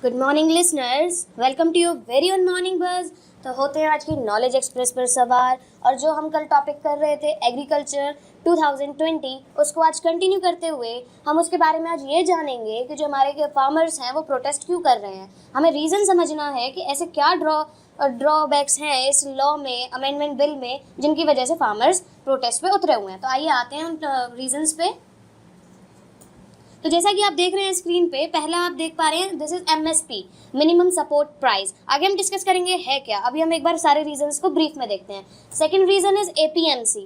Good morning listeners, welcome to your very own morning buzz. तो होते हैं आज की नॉलेज एक्सप्रेस पर सवार, और जो हम कल टॉपिक कर रहे थे एग्रीकल्चर 2020, उसको आज कंटिन्यू करते हुए हम उसके बारे में आज ये जानेंगे कि जो हमारे फार्मर्स हैं वो प्रोटेस्ट क्यों कर रहे हैं। हमें रीज़न समझना है कि ऐसे क्या ड्रॉबैक्स हैं इस लॉ में, अमेंडमेंट बिल में, जिनकी वजह से फार्मर्स प्रोटेस्ट पे उतरे हुए हैं। तो आइए आते हैं हम रीजंस पे। तो जैसा कि आप देख रहे हैं स्क्रीन पे, पहला आप देख पा रहे हैं, this is MSP, minimum support price. आगे हम डिस्कस करेंगे है क्या, अभी हम एक बार सारे रीजंस को ब्रीफ में देखते हैं। Second reason is APMC,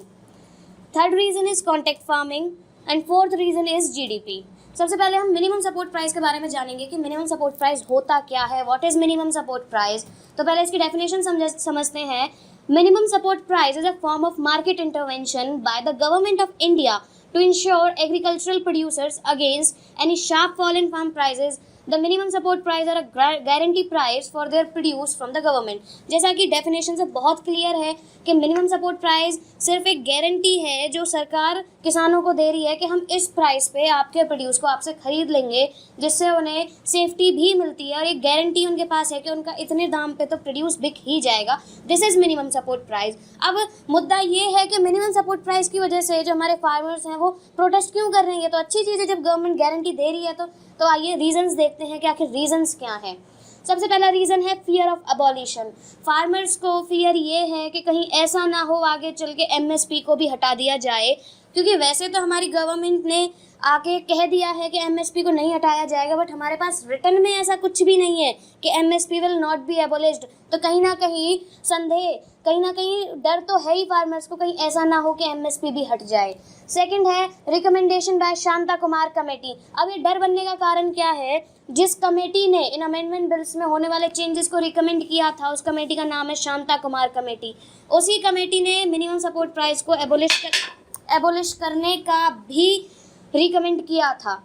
third reason is contact farming, and fourth reason is GDP. सबसे पहले हम मिनिमम सपोर्ट प्राइस के बारे में जानेंगे कि मिनिमम सपोर्ट प्राइस होता क्या है, what is minimum support price. तो पहले इसकी डेफिनेशन समझते हैं। Minimum support price is a form of market intervention by the government of India to ensure agricultural producers against any sharp fall in farm prices. The minimum support price are a guarantee price for their produce from the government. जैसा कि definition से बहुत clear है कि minimum support price सिर्फ एक guarantee है जो सरकार किसानों को दे रही है कि हम इस प्राइस पे आपके प्रोड्यूस को आपसे खरीद लेंगे, जिससे उन्हें सेफ्टी भी मिलती है और एक गारंटी उनके पास है कि उनका इतने दाम पे तो प्रोड्यूस बिक ही जाएगा। This is minimum support price. अब मुद्दा ये है कि मिनिमम सपोर्ट प्राइस की वजह से जो हमारे फार्मर्स हैं वो प्रोटेस्ट क्यों कर रहे हैं। ये तो अच्छी चीज़ है जब गवर्नमेंट गारंटी दे रही है। तो आइए रीजंस देखते हैं कि आखिर रीजंस क्या हैं। सबसे पहला रीज़न है फियर ऑफ अबॉलिशन। फार्मर्स को फियर ये है कि कहीं ऐसा ना हो आगे चल के एमएसपी को भी हटा दिया जाए, क्योंकि वैसे तो हमारी गवर्नमेंट ने आके कह दिया है कि एमएसपी को नहीं हटाया जाएगा, बट हमारे पास रिटर्न में ऐसा कुछ भी नहीं है कि एमएसपी विल नॉट बी एबोलिश्ड। तो कहीं ना कहीं संदेह, कहीं ना कहीं डर तो है ही फार्मर्स को, कहीं ऐसा ना हो कि एमएसपी भी हट जाए। सेकंड है recommendation bye Shanta Kumar committee. अब ये डर बनने का कारण क्या है? जिस कमेटी ने इन अमेंडमेंट बिल्स में होने वाले चेंजेस को रिकमेंड किया था, उस कमेटी का नाम है शांता कुमार कमेटी। उसी कमेटी ने मिनिमम सपोर्ट प्राइस को एबोलिश करने का भी रिकमेंड किया था।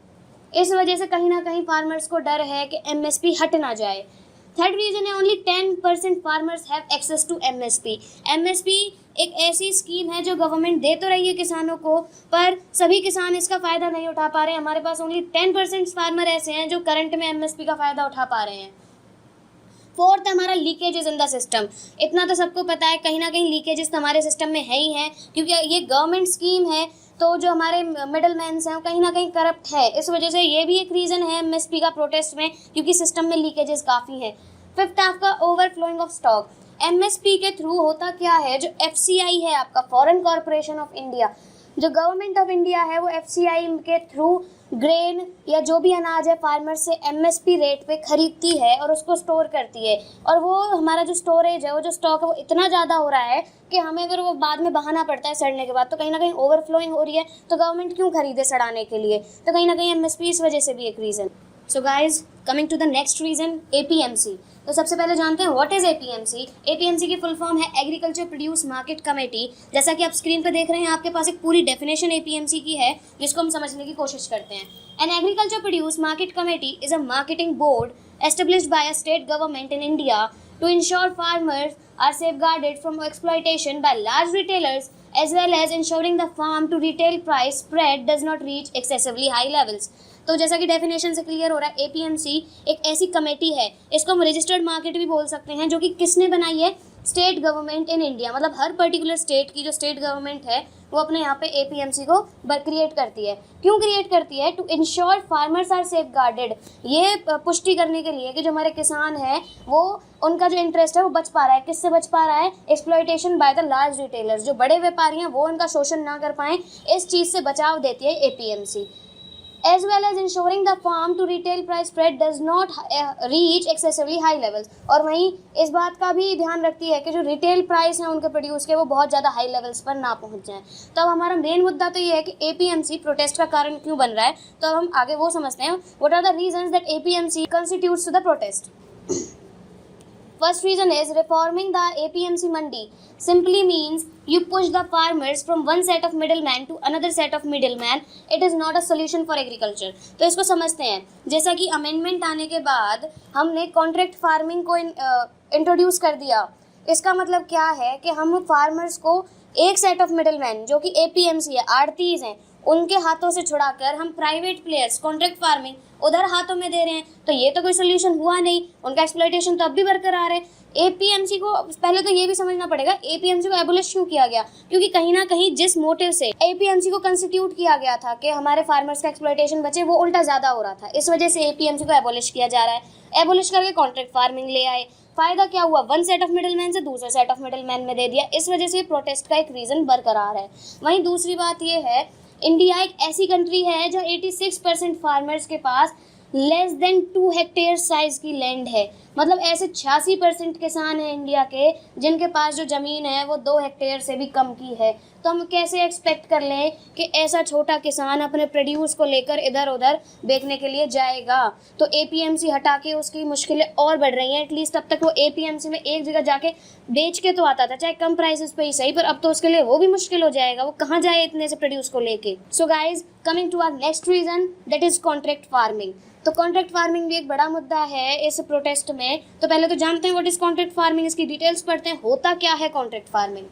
इस वजह से कहीं ना कहीं फार्मर्स को डर है कि एमएसपी हट ना जाए। थर्ड रीजन है only 10% farmers have access to MSP. MSP एक ऐसी स्कीम है जो गवर्नमेंट दे तो रही है किसानों को, पर सभी किसान इसका फ़ायदा नहीं उठा पा रहे हैं। हमारे पास ओनली 10% फार्मर ऐसे हैं जो करंट में एमएसपी का फ़ायदा उठा पा रहे हैं। फोर्थ है हमारा लीकेजेस इन द सिस्टम। इतना तो सबको पता है, कहीं ना कहीं लीकेजेस तो हमारे सिस्टम में है ही है, क्योंकि ये गवर्नमेंट स्कीम है। तो जो हमारे मिडल मैन्स हैं कहीं ना कहीं करप्ट है। इस वजह से ये भी एक रीज़न है एमएसपी का प्रोटेस्ट में, क्योंकि सिस्टम में लीकेजेस काफ़ी हैं। फिफ्थ है आपका ओवरफ्लोइंग ऑफ स्टॉक। एमएसपी के थ्रू होता क्या है, जो एफसीआई है आपका, फॉरेन कॉरपोरेशन ऑफ इंडिया, जो गवर्नमेंट ऑफ इंडिया है वो एफसीआई के थ्रू ग्रेन या जो भी अनाज है फार्मर से एमएसपी रेट पे खरीदती है और उसको स्टोर करती है। और वो हमारा जो स्टोरेज है, वो जो स्टॉक है, वो इतना ज़्यादा हो रहा है कि हमें अगर वो बाद में बहाना पड़ता है सड़ने के बाद, तो कहीं ना कहीं ओवरफ्लोइंग हो रही है। तो गवर्नमेंट क्यों खरीदे सड़ाने के लिए? तो कहीं ना कहीं एमएसपी इस वजह से भी एक reason. So guys, coming to the next reason, APMC. तो सबसे पहले जानते हैं व्हाट इज एपीएमसी। एपीएमसी की फुल फॉर्म है एग्रीकल्चर प्रोड्यूस मार्केट कमेटी। जैसा कि आप स्क्रीन पर देख रहे हैं, आपके पास एक पूरी डेफिनेशन एपीएमसी की है, जिसको हम समझने की कोशिश करते हैं। An agriculture produce market committee is a marketing board established by a state government in India to ensure farmers are safeguarded from exploitation by large retailers, as well as ensuring the farm to retail price spread does not reach excessively high levels. तो जैसा कि definition से clear हो रहा है, APMC एक ऐसी committee है, इसको हम रजिस्टर्ड मार्केट भी बोल सकते हैं, जो कि किसने बनाई है? State government in India. मतलब हर पर्टिकुलर स्टेट की जो स्टेट गवर्नमेंट है वो अपने यहाँ पे एपीएमसी को क्रिएट करती है। क्यों क्रिएट करती है? To ensure farmers are safeguarded. ये पुष्टि करने के लिए कि जो हमारे किसान हैं वो, उनका जो इंटरेस्ट है वो बच पा रहा है। किससे बच पा रहा है? Exploitation by the large retailers. जो बड़े व्यापारी हैं वो उनका शोषण ना कर पाएँ, इस चीज़ से बचाव देती है APMC. as well as ensuring the farm to retail price spread does not reach excessively high levels। और वहीं इस बात का भी ध्यान रखती है कि जो रिटेल प्राइस है उनके प्रोड्यूस के, वो बहुत ज़्यादा हाई लेवल्स पर ना पहुंच जाएं। तो अब हमारा मेन मुद्दा तो ये है कि एपीएमसी प्रोटेस्ट का कारण क्यों बन रहा है। तो अब हम आगे वो समझते हैं, what are the reasons that APMC constitutes to the protest. First reason is reforming the APMC mandi simply means you push the farmers from one set of middleman to another set of middleman. It is not a solution for agriculture। तो इसको समझते हैं। जैसा कि amendment आने के बाद हमने कॉन्ट्रैक्ट फार्मिंग को इंट्रोड्यूस कर दिया। इसका मतलब क्या है कि हम फार्मर्स को एक सेट ऑफ मिडलमैन, जो कि एपीएमसी है, आड़तीस हैं, उनके हाथों से छुड़ाकर हम प्राइवेट प्लेयर्स कॉन्ट्रैक्ट फार्मिंग उधर हाथों में दे रहे हैं, तो ये तो कोई सोल्यूशन हुआ नहीं। उनका एक्सप्लॉयटेशन तो अब भी बरकरार है। एपीएमसी को पहले तो ये भी समझना पड़ेगा एपीएमसी को एबोलिश क्यों किया गया, क्योंकि कहीं ना कहीं जिस मोटिव से एपीएमसी को कंस्टिट्यूट किया गया था कि हमारे फार्मर्स का एक्सप्लॉयटेशन बचे, वो उल्टा ज़्यादा हो रहा था। इस वजह से एपीएमसी को एबोलिश किया जा रहा है। एबोलिश करके कॉन्ट्रैक्ट फार्मिंग ले आए। फायदा क्या हुआ, one set of middle man से दूसरे सेट ऑफ मिडिल मैन में दे दिया। इस वजह से प्रोटेस्ट का एक रीज़न बरकरार है। वहीं दूसरी बात ये है, इंडिया एक ऐसी कंट्री है जहाँ 86% फार्मर्स के पास लेस देन 2 हेक्टेयर साइज की लैंड है। मतलब ऐसे 86% किसान हैं इंडिया के जिनके पास जो ज़मीन है वो 2 हेक्टेयर से भी कम की है। तो हम कैसे एक्सपेक्ट कर लें कि ऐसा छोटा किसान अपने प्रोड्यूस को लेकर इधर उधर बेचने के लिए जाएगा। तो एपीएमसी हटा के उसकी मुश्किलें और बढ़ रही हैं। एटलीस्ट तब तक वो एपीएमसी में एक जगह जाके बेच के तो आता था, चाहे कम प्राइसेस पे ही सही, पर अब तो उसके लिए वो भी मुश्किल हो जाएगा। वो कहाँ जाए इतने से प्रोड्यूस को लेके। So guys, coming to our next reason, that is contract farming. तो कॉन्ट्रैक्ट फार्मिंग भी एक बड़ा मुद्दा है इस प्रोटेस्ट में। तो पहले तो जानते हैं व्हाट इज कॉन्ट्रैक्ट फार्मिंग, इसकी डिटेल्स पढ़ते हैं, होता क्या है contract farming.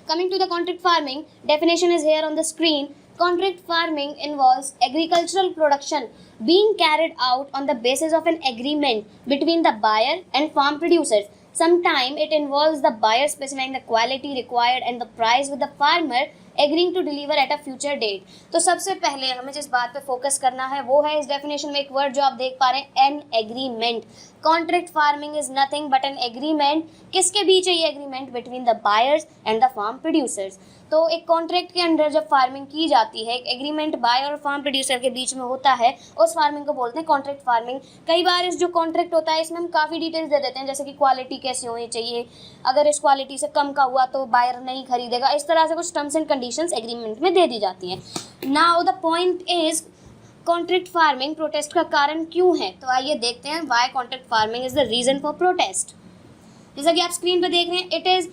Coming to the contract farming, definition is here on the screen. Contract farming involves agricultural production being carried out on the basis of an agreement between the buyer and farm producers. Sometimes it involves the buyer specifying the quality required and the price with the farmer agreeing to deliver at a future date. तो सबसे पहले हमें जिस बात पे focus करना है वो है इस डेफिनेशन में एक वर्ड जो आप देख पा रहे हैं, an agreement. Contract farming is nothing but an agreement. किसके बीच है ये agreement? Between the buyers and the farm producers. तो एक कॉन्ट्रैक्ट के अंडर जब फार्मिंग की जाती है, एक एग्रीमेंट बायर और फार्म प्रोड्यूसर के बीच में होता है, उस फार्मिंग को बोलते हैं कॉन्ट्रैक्ट फार्मिंग। कई बार इस जो कॉन्ट्रैक्ट होता है इसमें हम काफ़ी डिटेल्स दे देते हैं, जैसे कि क्वालिटी कैसी होनी चाहिए, अगर इस क्वालिटी से कम का हुआ तो बायर नहीं खरीदेगा। इस तरह से कुछ टर्म्स एंड कंडीशंस एग्रीमेंट में दे दी जाती हैं। Now the point is, contract farming protest का कारण क्यों है? तो आइए देखते हैं why contract farming is the reason for protest. जैसा कि आप स्क्रीन पर देख रहे हैं, it is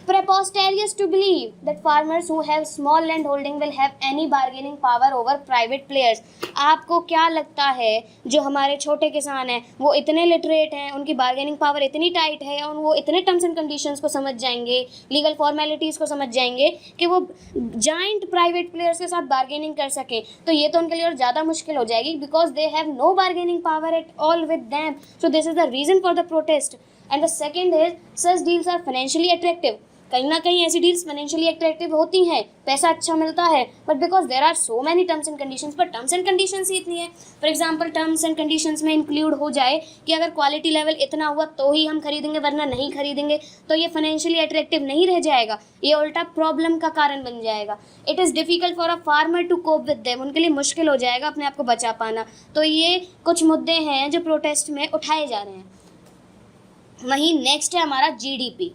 preposterous to believe that farmers who have small land holding will have any bargaining power over private players. आपको क्या लगता है जो हमारे छोटे किसान हैं वो इतने लिटरेट हैं, उनकी बार्गेनिंग पावर इतनी टाइट है और वो इतने टर्म्स एंड कंडीशंस को समझ जाएंगे, लीगल फॉर्मेलिटीज़ को समझ जाएंगे कि वो जाइंट प्राइवेट प्लेयर्स के साथ बार्गेनिंग कर सकें? तो ये तो उनके लिए और ज़्यादा मुश्किल हो जाएगी, because they have no bargaining power at all with them. So this is the reason for the protest. And the second is, such deals are financially attractive. कहीं ना कहीं ऐसी डील्स फाइनेंशियली अट्रैक्टिव होती हैं, पैसा अच्छा मिलता है, but because there are so many terms and conditions. पर टर्म्स एंड कंडीशंस ही इतनी है. For example, terms and conditions में इंक्लूड हो जाए कि अगर क्वालिटी लेवल इतना हुआ तो ही हम खरीदेंगे, वरना नहीं खरीदेंगे, तो ये फाइनेंशियली अट्रैक्टिव नहीं रह जाएगा, ये उल्टा प्रॉब्लम का कारण बन जाएगा. It is difficult for a farmer to cope with them. उनके लिए मुश्किल हो जाएगा अपने आप को बचा पाना. तो ये कुछ मुद्दे हैं जो प्रोटेस्ट में उठाए जा रहे हैं. वहीं नेक्स्ट है हमारा जीडीपी.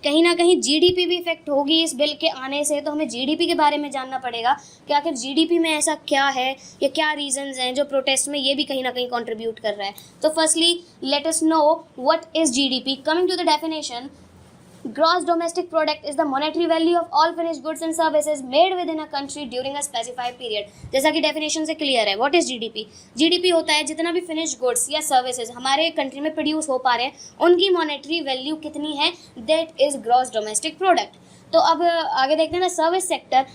कहीं ना कहीं जीडीपी भी इफेक्ट होगी इस बिल के आने से. तो हमें जीडीपी के बारे में जानना पड़ेगा कि आखिर जीडीपी में ऐसा क्या है या क्या रीजंस हैं जो प्रोटेस्ट में ये भी कहीं ना कहीं कंट्रीब्यूट कर रहा है. तो firstly let us know what is GDP. Coming to the definition, gross domestic product is the monetary value of all finished goods and services made within a country during a specified period. जैसा कि definition से clear है, what is GDP. GDP होता है जितना भी finished goods या services हमारे कंट्री में प्रोड्यूस हो पा रहे हैं, उनकी मॉनेटरी वैल्यू कितनी है, that is gross domestic product. तो अब आगे देखते हैं ना. Service sector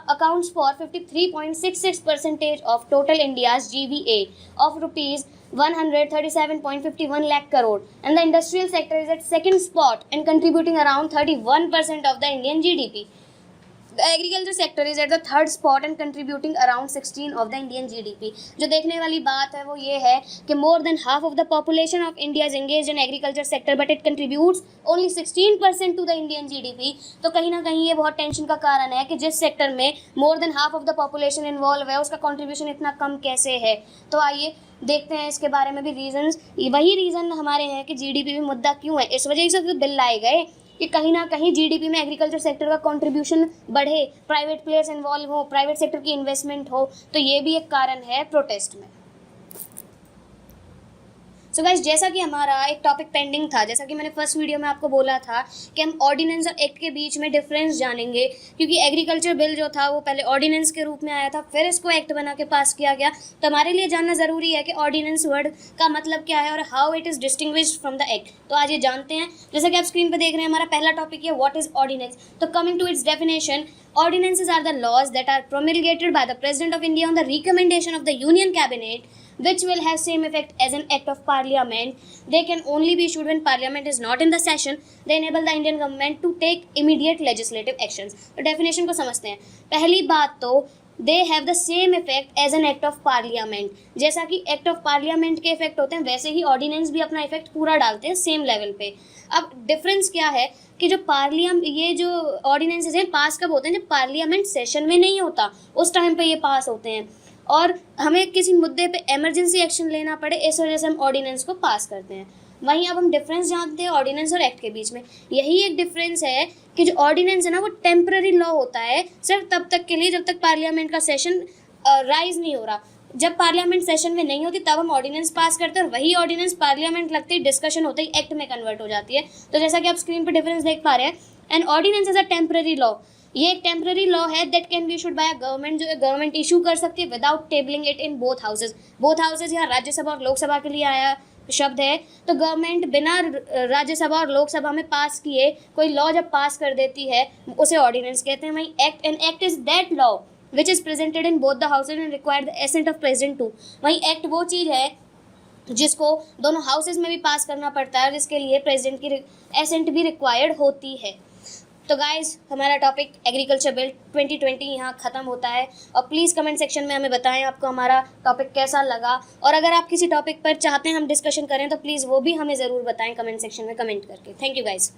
accounts for 53.66% of total India's GVA of rupees 137.51 lakh crore, and the industrial sector is at second spot and contributing around 31% of the Indian GDP. The agriculture sector is at the third spot and contributing around 16 of the Indian GDP. जो देखने वाली बात है वो ये है कि more than half of the population of India is engaged in agriculture sector, but it contributes only 16% to the Indian GDP. तो कहीं ना कहीं ये बहुत टेंशन का कारण है कि जिस सेक्टर में more than half of the population involved है उसका contribution इतना कम कैसे है. तो आइए देखते हैं इसके बारे में भी रीजंस. वही रीज़न हमारे हैं कि जीडीपी में मुद्दा क्यों है. इस वजह से तो बिल लाए गए कि कहीं ना कहीं जीडीपी में एग्रीकल्चर सेक्टर का कंट्रीब्यूशन बढ़े, प्राइवेट प्लेयर्स इन्वॉल्व हो, प्राइवेट सेक्टर की इन्वेस्टमेंट हो. तो ये भी एक कारण है प्रोटेस्ट में. सो गाइस, जैसा कि हमारा एक टॉपिक पेंडिंग था, जैसा कि मैंने फर्स्ट वीडियो में आपको बोला था कि हम ऑर्डिनेंस और एक्ट के बीच में डिफरेंस जानेंगे, क्योंकि एग्रीकल्चर बिल जो था वो पहले ऑर्डिनेंस के रूप में आया था, फिर इसको एक्ट बना के पास किया गया। तो हमारे लिए जानना ज़रूरी है कि ऑर्डिनेंस वर्ड का मतलब क्या है और how it is distinguished from the act. तो आज ये जानते हैं। जैसा कि आप स्क्रीन पर देख रहे हैं, हमारा पहला टॉपिक है व्हाट इज़ ऑर्डिनेंस। तो coming to its definition, ordinances are the laws that are promulgated by the President of India on the recommendation of the Union Cabinet, which will have same effect as an act of parliament. They can only be issued when parliament is not in the session. They enable the Indian government to take immediate legislative actions. तो definition को समझते हैं। पहली बात तो they have the same effect as an act of parliament. जैसा कि act of parliament के इफेक्ट होते हैं, वैसे ही ऑर्डिनेंस भी अपना इफेक्ट पूरा डालते हैं सेम लेवल पे। अब डिफरेंस क्या है कि जो ये जो ऑर्डिनेंसेस हैं पास कब होते हैं, जब पार्लियामेंट सेशन में नहीं होता, उस टाइम पे ये पास होते हैं। और हमें किसी मुद्दे पे इमरजेंसी एक्शन लेना पड़े, इस वजह से हम ऑर्डिनेंस को पास करते हैं। वहीं अब हम डिफरेंस जानते हैं ऑर्डिनेंस और एक्ट के बीच में। यही एक डिफरेंस है कि जो ऑर्डिनेंस है ना, वो टेम्पररी लॉ होता है, सिर्फ तब तक के लिए जब तक पार्लियामेंट का सेशन राइज नहीं हो रहा। जब पार्लियामेंट सेशन में नहीं होती तब हम ऑर्डिनेंस पास करते हैं, और वही ऑर्डिनेंस पार्लियामेंट लगते ही डिस्कशन होते ही एक्ट में कन्वर्ट हो जाती है। तो जैसा कि आप स्क्रीन पर डिफरेंस देख पा रहे हैं, an ordinance is a temporary law. ये एक टेम्पररी लॉ है that can be issued by a government, जो गवर्नमेंट इशू कर सकती है without tabling it in both houses. Both houses यहाँ राज्यसभा और लोकसभा के लिए आया शब्द है। तो गवर्नमेंट बिना राज्यसभा और लोकसभा में पास किए कोई लॉ जब पास कर देती है उसे ऑर्डिनेंस कहते हैं। वहीं act, an act is that law which is presented in both the houses and require the assent of president too। वहीं एक्ट वो चीज़ है जिसको दोनों हाउसेज में भी पास करना पड़ता है और जिसके लिए प्रेसिडेंट की एसेंट भी रिक्वायर्ड होती है। तो गाइज, हमारा टॉपिक एग्रीकल्चर बिल 2020 यहाँ ख़त्म होता है। और प्लीज़ कमेंट सेक्शन में हमें बताएं आपको हमारा टॉपिक कैसा लगा, और अगर आप किसी टॉपिक पर चाहते हैं हम डिस्कशन करें तो प्लीज़ वो भी हमें ज़रूर बताएं कमेंट सेक्शन में कमेंट करके। Thank you guys.